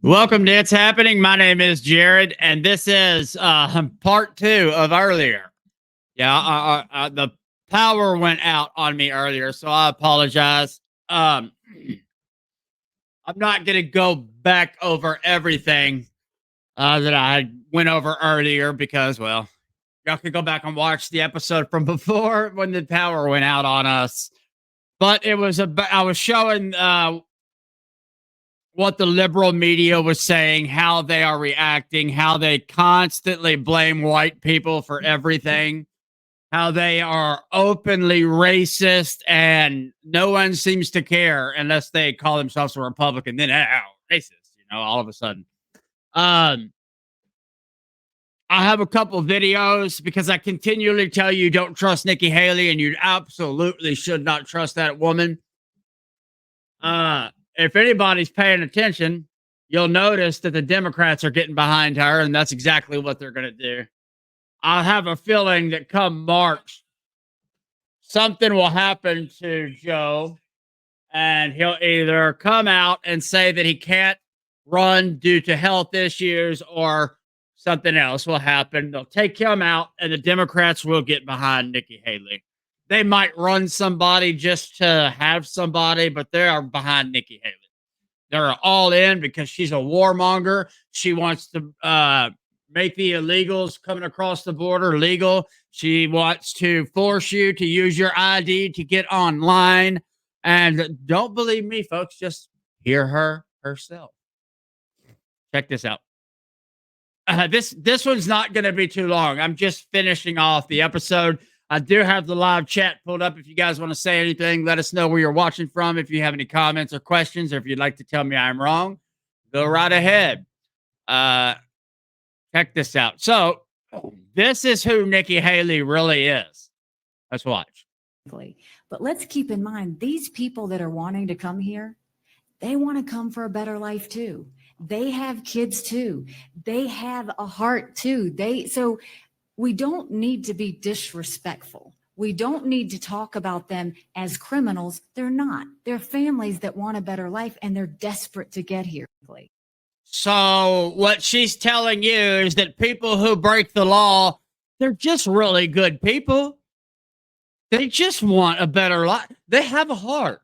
Welcome to It's Happening. My name is Jared, and this is part two of earlier. The power went out on me earlier, so I apologize. I'm not going to go back over everything that I went over earlier because, well, y'all can go back and watch the episode from before when the power went out on us. But it was I was showing what the liberal media was saying, how they are reacting, how they constantly blame white people for everything, how they are openly racist, and no one seems to care unless they call themselves a Republican. Then, racist, all of a sudden. I have a couple videos because I continually tell you don't trust Nikki Haley, and you absolutely should not trust that woman. If anybody's paying attention, you'll notice that the Democrats are getting behind her, and that's exactly what they're going to do. I have a feeling that come March, something will happen to Joe, and he'll either come out and say that he can't run due to health issues, or something else will happen. They'll take him out, and the Democrats will get behind Nikki Haley. They might run somebody just to have somebody, but they are behind Nikki Haley. They're all in because she's a warmonger. She wants to make the illegals coming across the border legal. She wants to force you to use your ID to get online. And don't believe me, folks. Just hear her herself. Check this out. This one's not going to be too long. I'm just finishing off the episode. I do have the live chat pulled up. If you guys want to say anything, let us know where you're watching from. If you have any comments or questions, or if you'd like to tell me I'm wrong, go right ahead. Check this out. So this is who Nikki Haley really is. Let's watch. But let's keep in mind, these people that are wanting to come here, they want to come for a better life too. They have kids too. They have a heart too. So we don't need to be disrespectful. We don't need to talk about them as criminals. They're not. They're families that want a better life, and they're desperate to get here. So what she's telling you is that people who break the law, they're just really good people. They just want a better life. They have a heart.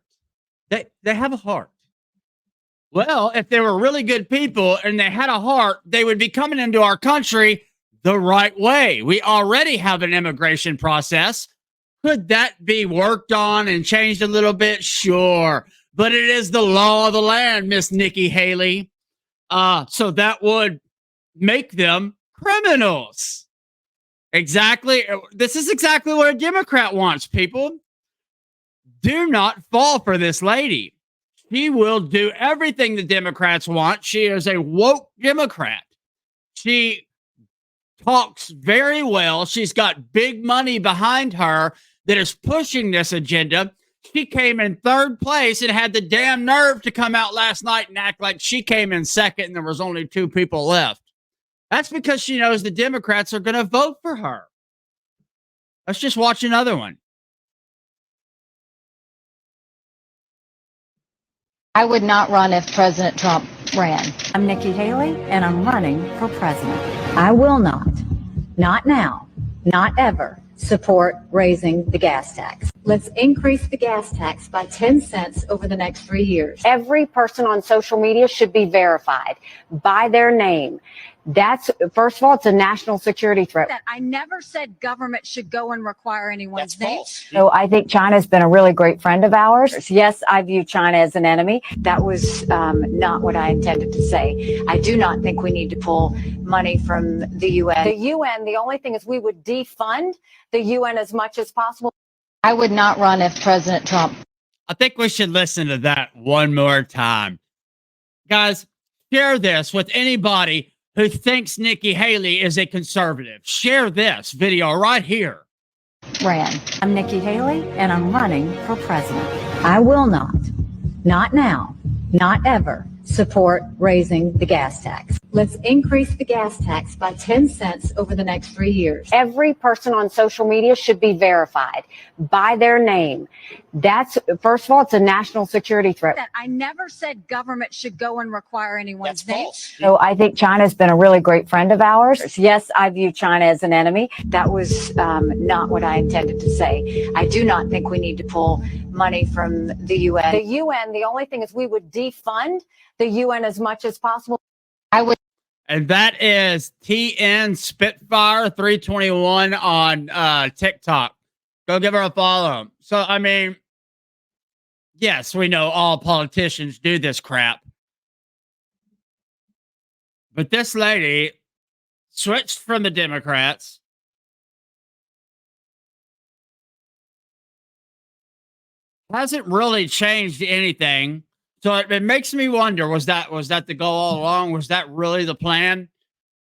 They have a heart. Well, if they were really good people and they had a heart, they would be coming into our country the right way. We already have an immigration process. Could that be worked on and changed a little bit? Sure. But it is the law of the land, Miss Nikki Haley. So that would make them criminals. Exactly. This is exactly what a Democrat wants, people. Do not fall for this lady. She will do everything the Democrats want. She is a woke Democrat. She talks very well. She's got big money behind her that is pushing this agenda. She came in third place and had the damn nerve to come out last night and act like she came in second and there was only two people left. That's because she knows the Democrats are going to vote for her. Let's just watch another one. I would not run if President Trump ran. I'm Nikki Haley, and I'm running for president. I will not now, not ever, support raising the gas tax. Let's increase the gas tax by 10 cents over the next 3 years. Every person on social media should be verified by their name. That's, first of all, it's a national security threat. I never said government should go and require anyone's name. So I think China's been a really great friend of ours. Yes, I view China as an enemy. That was not what I intended to say. I do not think we need to pull money from the UN. The UN, the only thing is we would defund the UN as much as possible. I would not run if President Trump. I think we should listen to that one more time. Guys, share this with anybody who thinks Nikki Haley is a conservative. Share this video right here. Ran. I'm Nikki Haley, and I'm running for president. I will not now, not ever, support raising the gas tax. Let's increase the gas tax by 10 cents over the next 3 years. Every person on social media should be verified by their name. That's, first of all, it's a national security threat. I never said government should go and require anyone's name. So I think China's been a really great friend of ours. Yes, I view China as an enemy. That was not what I intended to say. I do not think we need to pull money from the UN. The UN, the only thing is we would defund the UN as much as possible. And that is TN Spitfire 321 on TikTok. Go give her a follow. So, I mean, yes, we know all politicians do this crap. But this lady switched from the Democrats. Hasn't really changed anything. So it makes me wonder, was that the goal all along? Was that really the plan?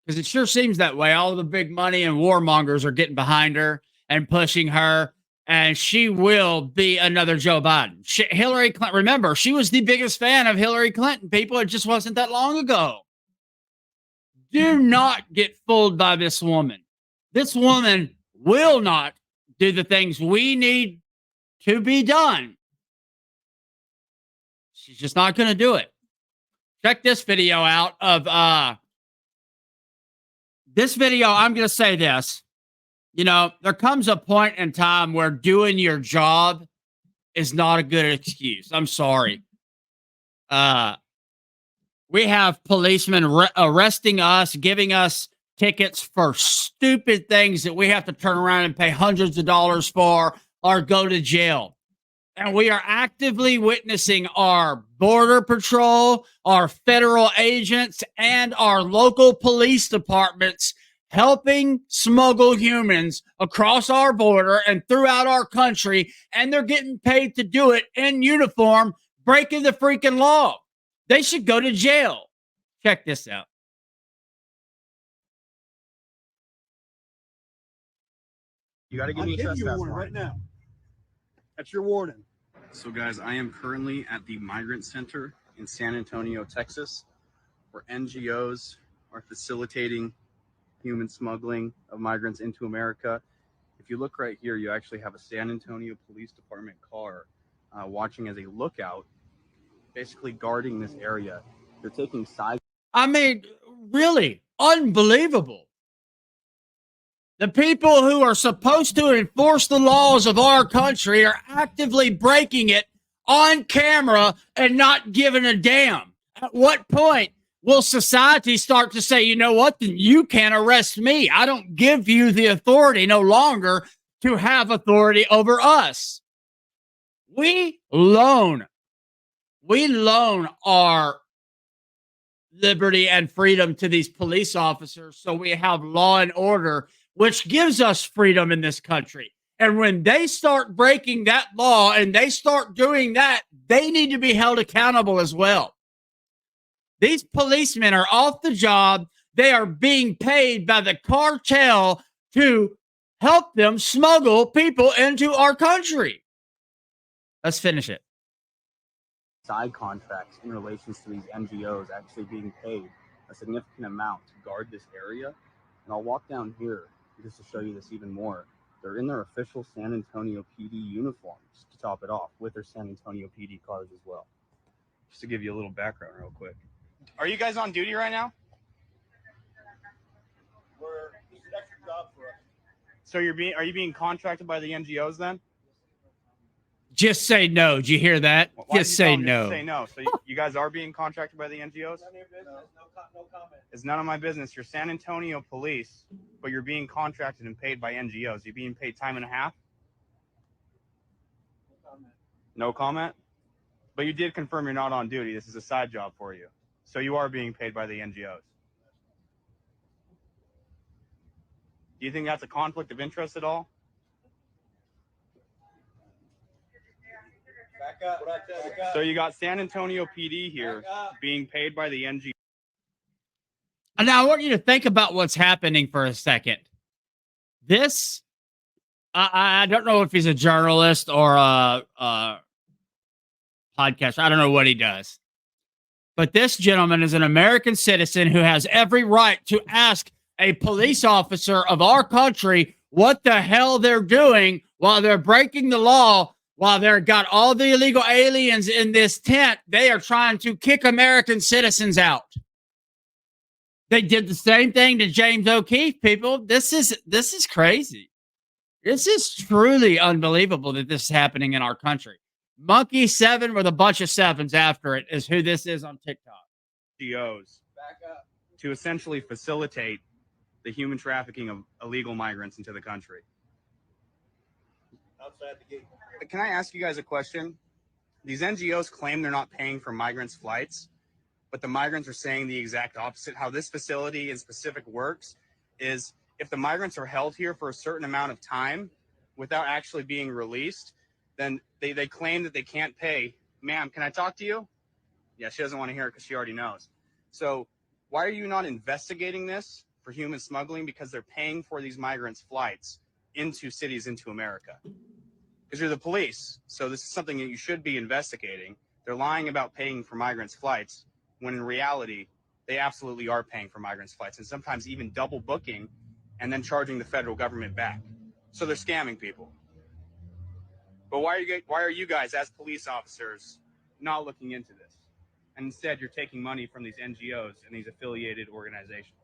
Because it sure seems that way. All the big money and warmongers are getting behind her and pushing her, and she will be another Joe Biden. Hillary Clinton, remember, she was the biggest fan of Hillary Clinton, people. It just wasn't that long ago. Do not get fooled by this woman. This woman will not do the things we need to be done. She's just not going to do it. Check this video out of this video. I'm going to say this. You know, there comes a point in time where doing your job is not a good excuse. I'm sorry. We have policemen arresting us, giving us tickets for stupid things that we have to turn around and pay hundreds of dollars for or go to jail. And we are actively witnessing our border patrol, our federal agents, and our local police departments helping smuggle humans across our border and throughout our country. And they're getting paid to do it in uniform, breaking the freaking law. They should go to jail. Check this out. You got to give me a trespass warning right now. That's your warning. So, guys, I am currently at the Migrant Center in San Antonio, Texas, where NGOs are facilitating human smuggling of migrants into America. If you look right here, you actually have a San Antonio Police Department car watching as a lookout, basically guarding this area. They're taking sides. I mean, really unbelievable. The people who are supposed to enforce the laws of our country are actively breaking it on camera and not giving a damn. At what point will society start to say, you know what, then you can't arrest me? I don't give you the authority no longer to have authority over us. We loan our liberty and freedom to these police officers so we have law and order, which gives us freedom in this country. And when they start breaking that law and they start doing that, they need to be held accountable as well. These policemen are off the job. They are being paid by the cartel to help them smuggle people into our country. Let's finish it. Side contracts in relation to these NGOs actually being paid a significant amount to guard this area. And I'll walk down here just to show you this even more. They're in their official San Antonio PD uniforms to top it off, with their San Antonio PD cars as well. Just to give you a little background real quick. Are you guys on duty right now? This is an extra job for us. So are you being contracted by the NGOs then? Just say no. Did you hear that? Why Just did you say tell me no. to say no. So you guys are being contracted by the NGOs? None of your business. No comment. It's none of my business. You're San Antonio police, but you're being contracted and paid by NGOs. You're being paid time and a half? No comment. No comment? But you did confirm you're not on duty. This is a side job for you. So you are being paid by the NGOs. Do you think that's a conflict of interest at all? Back up. Back up. So you got San Antonio PD here being paid by the NGOs. And now I want you to think about what's happening for a second. This, I don't know if he's a journalist or a podcaster. I don't know what he does. But this gentleman is an American citizen who has every right to ask a police officer of our country what the hell they're doing while they're breaking the law while they've got all the illegal aliens in this tent, they are trying to kick American citizens out. They did the same thing to James O'Keefe, people. This is crazy. This is truly unbelievable that this is happening in our country. Monkey 7 with a bunch of sevens after it is who this is on TikTok. NGOs to essentially facilitate the human trafficking of illegal migrants into the country. Outside the gate. Can I ask you guys a question? These NGOs claim they're not paying for migrants' flights, but the migrants are saying the exact opposite. How this facility in specific works is if the migrants are held here for a certain amount of time without actually being released, then they claim that they can't pay. Ma'am, can I talk to you? Yeah, she doesn't want to hear it because she already knows. So why are you not investigating this for human smuggling? Because they're paying for these migrants' flights into cities, into America. Because you're the police. So this is something that you should be investigating. They're lying about paying for migrants' flights, when in reality, they absolutely are paying for migrants' flights, and sometimes even double booking and then charging the federal government back. So they're scamming people. But why are you guys, as police officers, not looking into this? And instead, you're taking money from these NGOs and these affiliated organizations.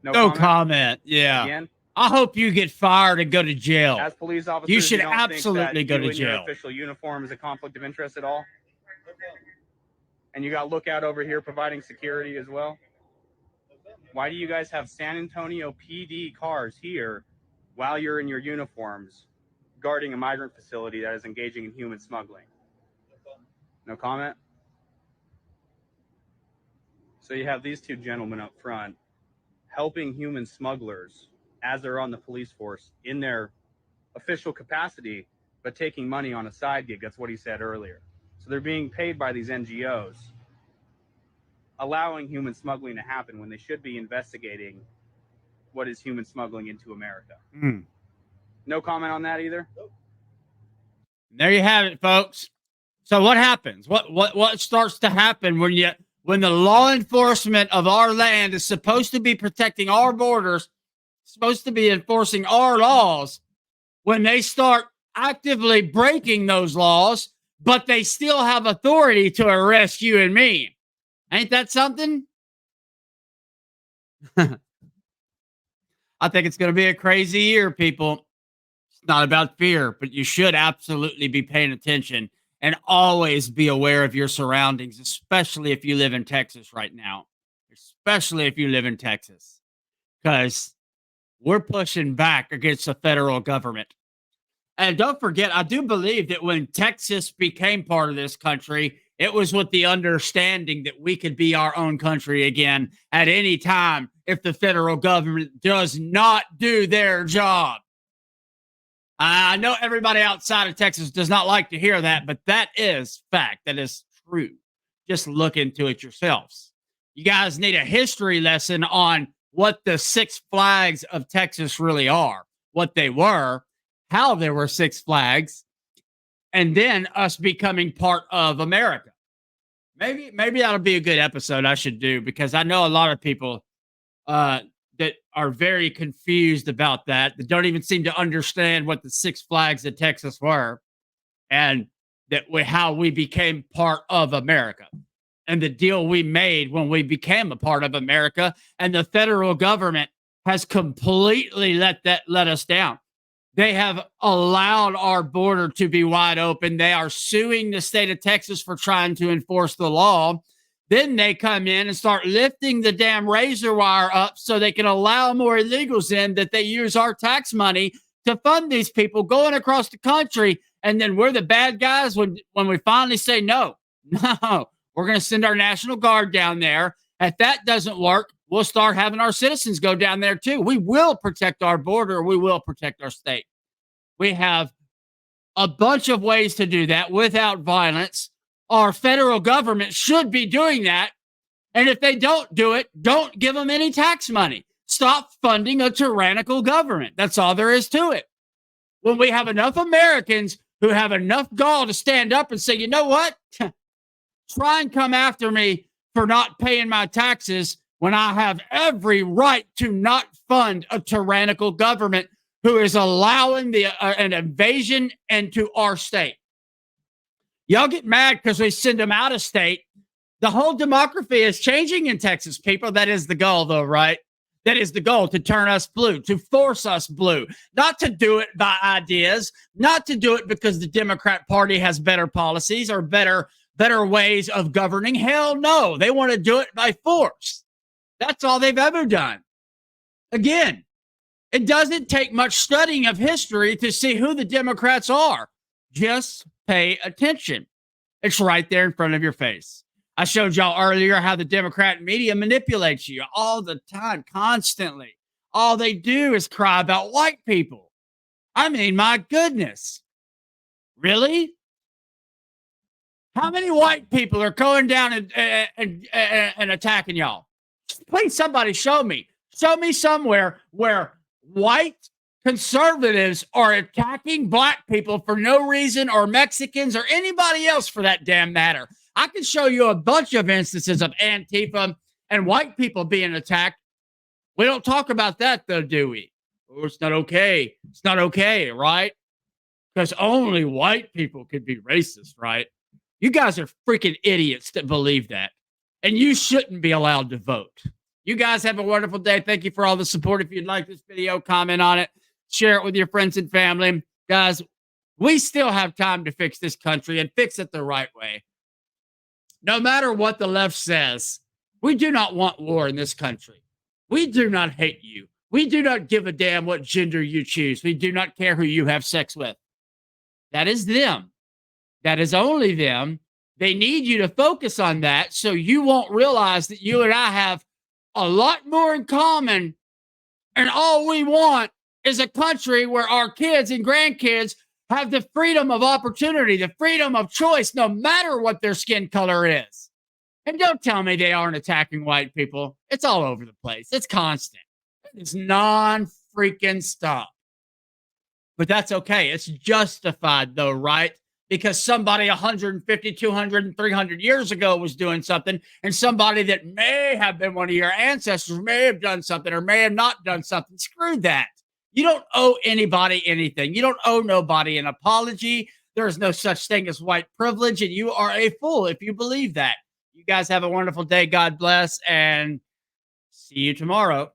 No comment. Yeah. Again, I hope you get fired and go to jail. as police officers, You should don't think absolutely that go you to in your jail. official uniform is a conflict of interest at all? And you got Lookout over here providing security as well? Why do you guys have San Antonio PD cars here while you're in your uniforms guarding a migrant facility that is engaging in human smuggling? No comment? So you have these two gentlemen up front helping human smugglers as they're on the police force in their official capacity, but taking money on a side gig. That's what he said earlier. So they're being paid by these NGOs, allowing human smuggling to happen when they should be investigating what is human smuggling into America. No comment on that either? There you have it, folks. So what happens? What starts to happen when the law enforcement of our land is supposed to be protecting our borders, supposed to be enforcing our laws, when they start actively breaking those laws, but they still have authority to arrest you and me? Ain't that something? I think it's going to be a crazy year, people. It's not about fear, but you should absolutely be paying attention and always be aware of your surroundings, especially if you live in Texas right now. Especially if you live in Texas, because we're pushing back against the federal government. And don't forget, I do believe that when Texas became part of this country, it was with the understanding that we could be our own country again at any time if the federal government does not do their job. I know everybody outside of Texas does not like to hear that, but that is fact. That is true. Just look into it yourselves. You guys need a history lesson on what the Six Flags of Texas really are, what they were, how there were Six Flags, and then us becoming part of America. Maybe that'll be a good episode I should do, because I know a lot of people that are very confused about that don't even seem to understand what the Six Flags of Texas were, and how we became part of America, and the deal we made when we became a part of America. And the federal government has completely let us down. They have allowed our border to be wide open. They are suing the state of Texas for trying to enforce the law. Then they come in and start lifting the damn razor wire up so they can allow more illegals in, that they use our tax money to fund these people going across the country. And then we're the bad guys when we finally say no, we're going to send our National Guard down there. If that doesn't work, we'll start having our citizens go down there too. We will protect our border. We will protect our state. We have a bunch of ways to do that without violence. Our federal government should be doing that. And if they don't do it, don't give them any tax money. Stop funding a tyrannical government. That's all there is to it. When we have enough Americans who have enough gall to stand up and say, you know what? Try and come after me for not paying my taxes when I have every right to not fund a tyrannical government who is allowing an invasion into our state. Y'all get mad because we send them out of state. The whole demography is changing in Texas, people. That is the goal, though, right? That is the goal, to turn us blue, to force us blue, not to do it by ideas, not to do it because the Democrat Party has better policies or better ways of governing. Hell no. They want to do it by force. That's all they've ever done. Again, it doesn't take much studying of history to see who the Democrats are. Just pay attention. It's right there in front of your face. I showed y'all earlier how the Democrat media manipulates you all the time, constantly. All they do is cry about white people. I mean, my goodness. Really? How many white people are going down and attacking y'all? Please, somebody show me. Show me somewhere where white conservatives are attacking black people for no reason, or Mexicans, or anybody else for that damn matter. I can show you a bunch of instances of Antifa and white people being attacked. We don't talk about that, though, do we? Oh, it's not okay. It's not okay, right? Because only white people could be racist, right? You guys are freaking idiots that believe that. And you shouldn't be allowed to vote. You guys have a wonderful day. Thank you for all the support. If you'd like this video, comment on it. Share it with your friends and family. Guys, we still have time to fix this country and fix it the right way. No matter what the left says, we do not want war in this country. We do not hate you. We do not give a damn what gender you choose. We do not care who you have sex with. That is them. That is only them. They need you to focus on that so you won't realize that you and I have a lot more in common, and all we want is a country where our kids and grandkids have the freedom of opportunity, the freedom of choice, no matter what their skin color is. And don't tell me they aren't attacking white people. It's all over the place. It's constant. It's non-freaking stop. But that's okay. It's justified, though, right? Because somebody 150, 200, and 300 years ago was doing something, and somebody that may have been one of your ancestors may have done something or may have not done something. Screw that. You don't owe anybody anything. You don't owe nobody an apology. There is no such thing as white privilege, and you are a fool if you believe that. You guys have a wonderful day. God bless, and see you tomorrow.